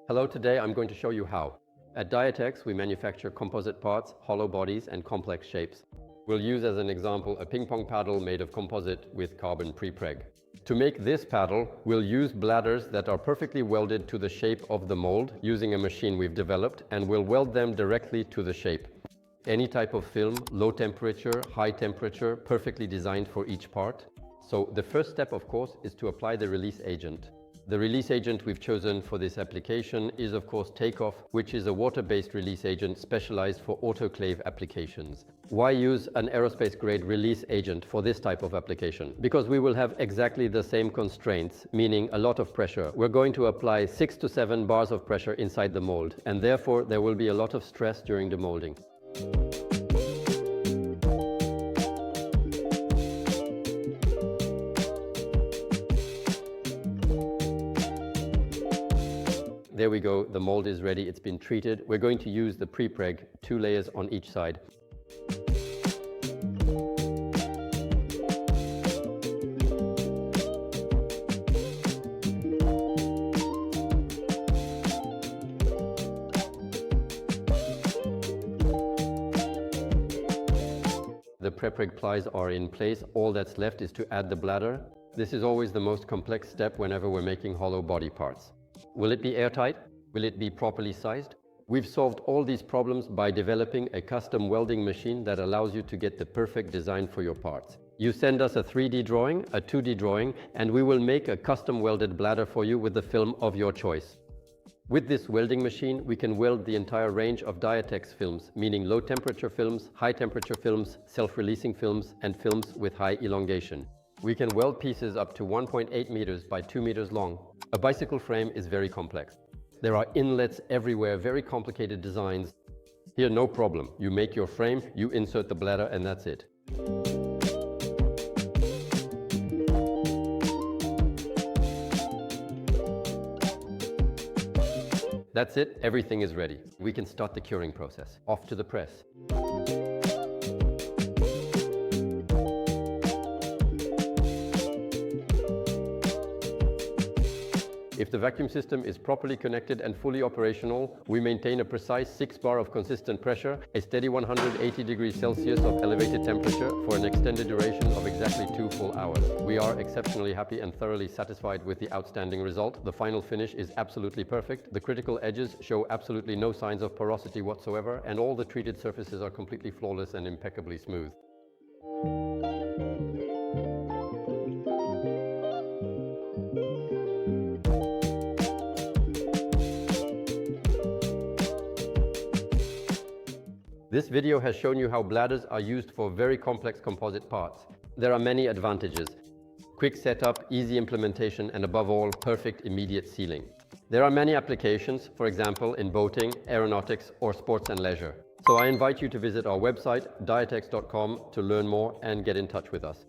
Hello, today I'm going to show you how. At DIATEX, we manufacture composite parts, hollow bodies and complex shapes. We'll use as an example a ping-pong paddle made of composite with carbon pre-preg. To make this paddle, we'll use bladders that are perfectly welded to the shape of the mold using a machine we've developed, and we'll weld them directly to the shape. Any type of film, low temperature, high temperature, perfectly designed for each part. So the first step, of course, is to apply the release agent. The release agent we've chosen for this application is, of course, Takeoff, which is a water-based release agent specialized for autoclave applications. Why use an aerospace-grade release agent for this type of application? Because we will have exactly the same constraints, meaning a lot of pressure. We're going to apply 6 to 7 bars of pressure inside the mold, and therefore there will be a lot of stress during the molding. There we go, the mold is ready, it's been treated. We're going to use the pre-preg, 2 layers on each side. The pre-preg plies are in place. All that's left is to add the bladder. This is always the most complex step whenever we're making hollow body parts. Will it be airtight? Will it be properly sized? We've solved all these problems by developing a custom welding machine that allows you to get the perfect design for your parts. You send us a 3D drawing, a 2D drawing, and we will make a custom welded bladder for you with the film of your choice. With this welding machine, we can weld the entire range of DIATEX films, meaning low temperature films, high temperature films, self-releasing films, and films with high elongation. We can weld pieces up to 1.8 meters by 2 meters long. A bicycle frame is very complex. There are inlets everywhere, very complicated designs. Here, no problem. You make your frame, you insert the bladder, and that's it. That's it, everything is ready. We can start the curing process. Off to the press. If the vacuum system is properly connected and fully operational, we maintain a precise 6 bar of consistent pressure, a steady 180 degrees Celsius of elevated temperature for an extended duration of exactly 2 full hours. We are exceptionally happy and thoroughly satisfied with the outstanding result. The final finish is absolutely perfect. The critical edges show absolutely no signs of porosity whatsoever, and all the treated surfaces are completely flawless and impeccably smooth. This video has shown you how bladders are used for very complex composite parts. There are many advantages. Quick setup, easy implementation, and above all, perfect immediate sealing. There are many applications, for example, in boating, aeronautics, or sports and leisure. So I invite you to visit our website, diatex.com, to learn more and get in touch with us.